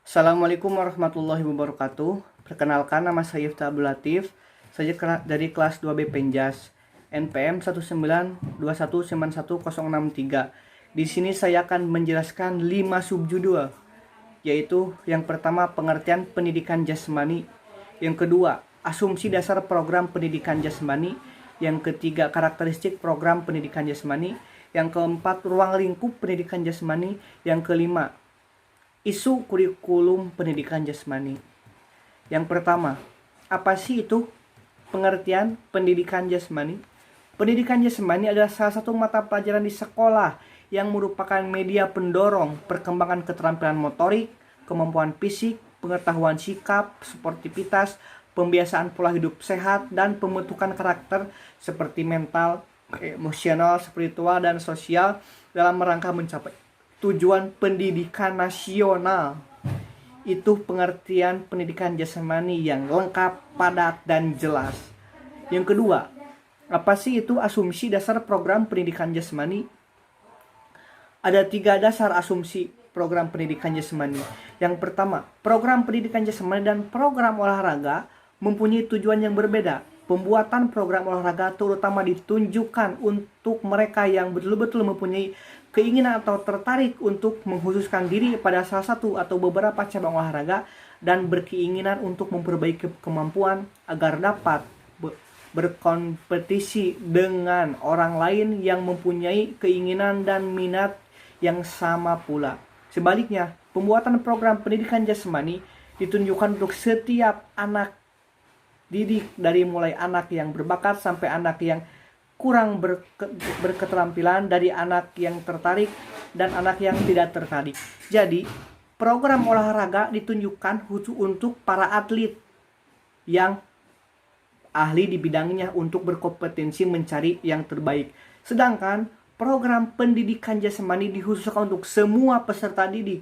Assalamualaikum warahmatullahi wabarakatuh. Perkenalkan, nama saya Yifta Abdul Latif. Saya dari kelas 2B Penjas, NPM 192191063. Di sini saya akan menjelaskan 5 subjudul, yaitu yang pertama pengertian pendidikan jasmani, yang kedua asumsi dasar program pendidikan jasmani, yang ketiga karakteristik program pendidikan jasmani, yang keempat ruang lingkup pendidikan jasmani, yang kelima isu kurikulum pendidikan jasmani. Yang pertama, apa sih itu pengertian pendidikan jasmani? Pendidikan jasmani adalah salah satu mata pelajaran di sekolah yang merupakan media pendorong perkembangan keterampilan motorik, kemampuan fisik, pengetahuan sikap, sportivitas, pembiasaan pola hidup sehat, dan pembentukan karakter seperti mental, emosional, spiritual, dan sosial dalam rangka mencapai tujuan pendidikan nasional. Itu pengertian pendidikan jasmani yang lengkap, padat, dan jelas. Yang kedua, apa sih itu asumsi dasar program pendidikan jasmani? Ada 3 dasar asumsi program pendidikan jasmani. Yang pertama, program pendidikan jasmani dan program olahraga mempunyai tujuan yang berbeda. Pembuatan program olahraga terutama ditunjukkan untuk mereka yang betul-betul mempunyai keinginan atau tertarik untuk mengkhususkan diri pada salah satu atau beberapa cabang olahraga dan berkeinginan untuk memperbaiki kemampuan agar dapat berkompetisi dengan orang lain yang mempunyai keinginan dan minat yang sama pula. Sebaliknya, pembuatan program pendidikan jasmani ditunjukkan untuk setiap anak didik, dari mulai anak yang berbakat sampai anak yang kurang berketerampilan, dari anak yang tertarik dan anak yang tidak tertarik. Jadi, program olahraga ditunjukkan khusus untuk para atlet yang ahli di bidangnya untuk berkompetensi mencari yang terbaik. Sedangkan program pendidikan jasmani dikhususkan untuk semua peserta didik.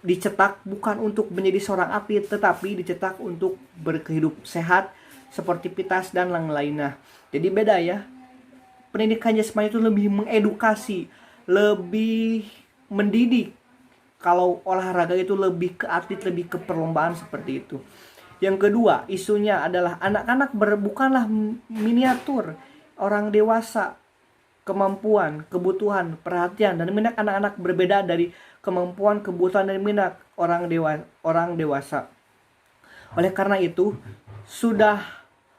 Dicetak bukan untuk menjadi seorang atlet, tetapi dicetak untuk berkehidup sehat, sportivitas, dan lain-lainnya. Jadi beda ya. Pendidikan jasmani itu lebih mengedukasi, lebih mendidik. Kalau olahraga itu lebih ke atlet, lebih ke perlombaan seperti itu. Yang kedua, isunya adalah anak-anak bukanlah miniatur orang dewasa. Kemampuan, kebutuhan, perhatian, dan minat anak-anak berbeda dari kemampuan, kebutuhan, dan minat orang dewasa. Oleh karena itu, sudah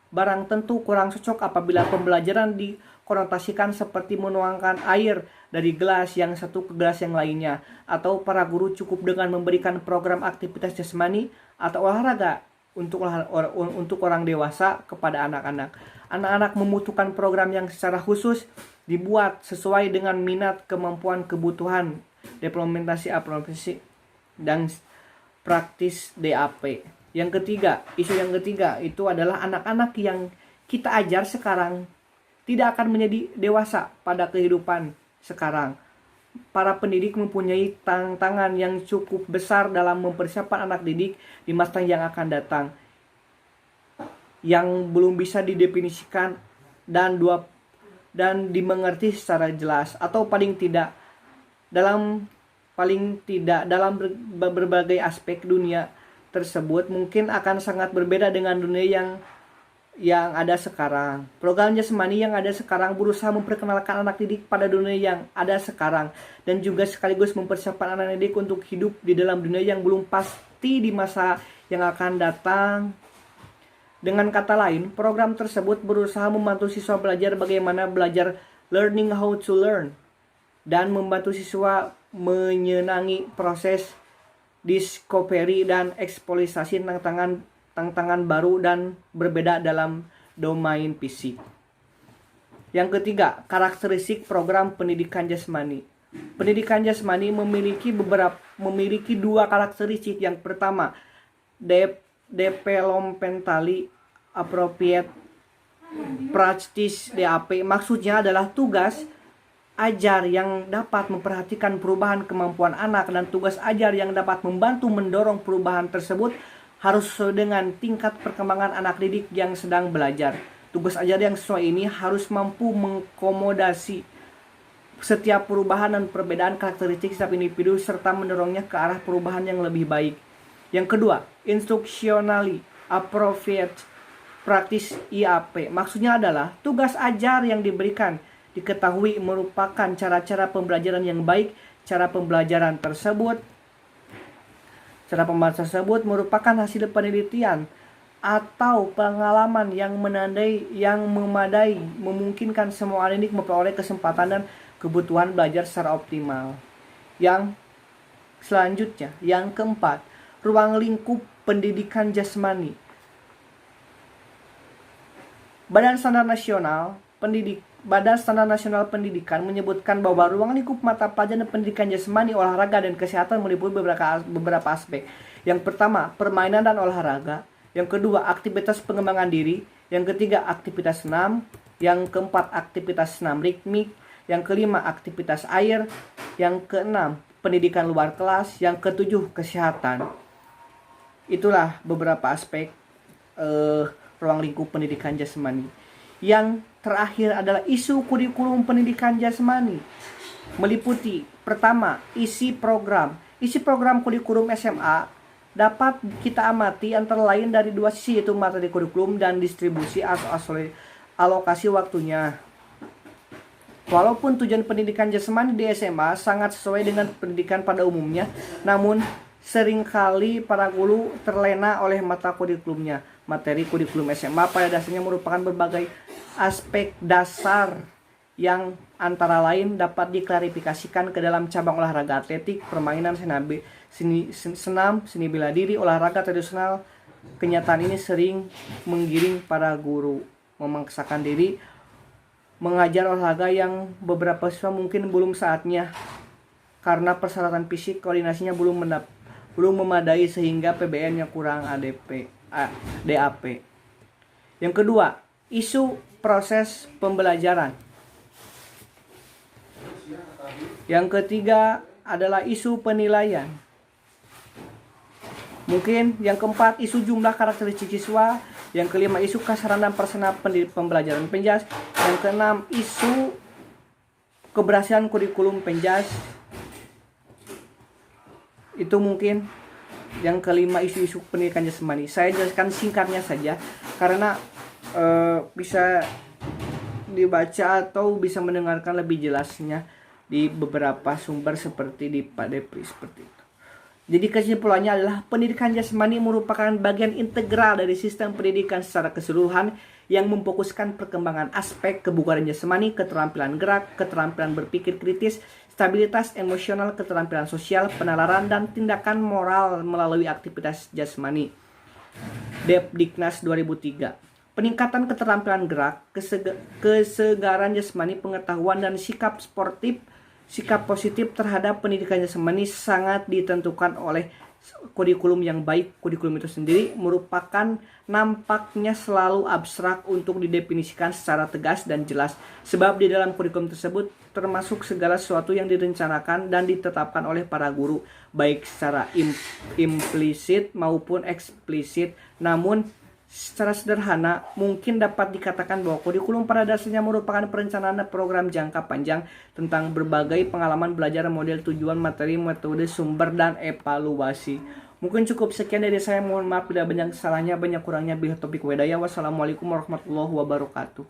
barang tentu kurang cocok apabila pembelajaran dikonotasikan seperti menuangkan air dari gelas yang satu ke gelas yang lainnya, atau para guru cukup dengan memberikan program aktivitas jasmani atau olahraga untuk orang dewasa kepada anak-anak. Anak-anak membutuhkan program yang secara khusus dibuat sesuai dengan minat, kemampuan, kebutuhan, implementasi aplikasi, dan praktis DAP. Isu yang ketiga itu adalah anak-anak yang kita ajar sekarang tidak akan menjadi dewasa pada kehidupan sekarang. Para pendidik mempunyai tantangan yang cukup besar dalam mempersiapkan anak didik di masa yang akan datang, yang belum bisa didefinisikan dan dimengerti secara jelas, atau paling tidak dalam berbagai aspek dunia tersebut mungkin akan sangat berbeda dengan dunia yang ada sekarang. Program jasmani yang ada sekarang berusaha memperkenalkan anak didik pada dunia yang ada sekarang, dan juga sekaligus mempersiapkan anak didik untuk hidup di dalam dunia yang belum pasti di masa yang akan datang. Dengan kata lain, program tersebut berusaha membantu siswa belajar bagaimana belajar, learning how to learn, dan membantu siswa menyenangi proses discovery dan eksplorasi tantangan baru dan berbeda dalam domain fisik. Yang ketiga, karakteristik program pendidikan jasmani. Pendidikan jasmani memiliki 2 karakteristik. Yang pertama, developmentally appropriate practice DAP. Maksudnya adalah tugas ajar yang dapat memperhatikan perubahan kemampuan anak, dan tugas ajar yang dapat membantu mendorong perubahan tersebut harus sesuai dengan tingkat perkembangan anak didik yang sedang belajar. Tugas ajar yang sesuai ini harus mampu mengakomodasi setiap perubahan dan perbedaan karakteristik setiap individu serta mendorongnya ke arah perubahan yang lebih baik. Yang kedua, instructionally appropriate practice IAP. Maksudnya adalah tugas ajar yang diberikan diketahui merupakan cara-cara pembelajaran yang baik. Cara pembelajaran tersebut merupakan hasil penelitian atau pengalaman yang memadai memungkinkan semua anak memperoleh kesempatan dan kebutuhan belajar secara optimal. Yang selanjutnya, yang keempat, ruang lingkup pendidikan jasmani. Badan Standar Nasional Pendidikan menyebutkan bahwa ruang lingkup mata pelajaran pendidikan jasmani, olahraga, dan kesehatan meliputi beberapa aspek. Yang pertama, permainan dan olahraga. Yang kedua, aktivitas pengembangan diri. Yang ketiga, aktivitas senam. Yang keempat, aktivitas senam ritmik. Yang kelima, aktivitas air. Yang keenam, pendidikan luar kelas. Yang ketujuh, kesehatan. Itulah beberapa aspek ruang lingkup pendidikan jasmani. Yang terakhir adalah isu kurikulum pendidikan jasmani. Meliputi pertama, isi program. Isi program kurikulum SMA dapat kita amati antara lain dari dua sisi, yaitu materi kurikulum dan distribusi atau alokasi waktunya. Walaupun tujuan pendidikan jasmani di SMA sangat sesuai dengan pendidikan pada umumnya, namun seringkali para guru terlena oleh mata kurikulumnya. Materi kurikulum SMA pada dasarnya merupakan berbagai aspek dasar yang antara lain dapat diklarifikasikan ke dalam cabang olahraga atletik, permainan, senam, seni bela diri, olahraga tradisional. Kenyataan ini sering menggiring para guru memaksakan diri mengajar olahraga yang beberapa siswa mungkin belum saatnya karena persyaratan fisik koordinasinya belum memadai sehingga PBN-nya kurang DAP. Yang kedua, isu proses pembelajaran. Yang ketiga adalah isu penilaian. Mungkin yang keempat, isu jumlah karakteristik siswa. Yang kelima, isu kasaran dan personal pembelajaran Penjas. Yang keenam, isu keberhasilan kurikulum Penjas. Itu mungkin yang kelima, isu-isu pendidikan jasmani. Saya jelaskan singkatnya saja karena bisa dibaca atau bisa mendengarkan lebih jelasnya di beberapa sumber seperti di Pak Depri seperti itu. Jadi kesimpulannya adalah pendidikan jasmani merupakan bagian integral dari sistem pendidikan secara keseluruhan yang memfokuskan perkembangan aspek kebugaran jasmani, keterampilan gerak, keterampilan berpikir kritis, stabilitas emosional, keterampilan sosial, penalaran, dan tindakan moral melalui aktivitas jasmani. Depdiknas 2003. Peningkatan keterampilan gerak, kesegaran jasmani, pengetahuan, dan sikap positif terhadap pendidikan jasmani sangat ditentukan oleh kurikulum yang baik. Kurikulum itu sendiri merupakan nampaknya selalu abstrak untuk didefinisikan secara tegas dan jelas, sebab di dalam kurikulum tersebut termasuk segala sesuatu yang direncanakan dan ditetapkan oleh para guru, baik secara implisit maupun eksplisit. Namun secara sederhana, mungkin dapat dikatakan bahwa kurikulum pada dasarnya merupakan perencanaan program jangka panjang tentang berbagai pengalaman belajar, model, tujuan, materi, metode, sumber, dan evaluasi. Mungkin cukup sekian dari saya. Mohon maaf bila banyak salahnya, banyak kurangnya. Billahi taufiq wal hidayah. Wassalamualaikum warahmatullahi wabarakatuh.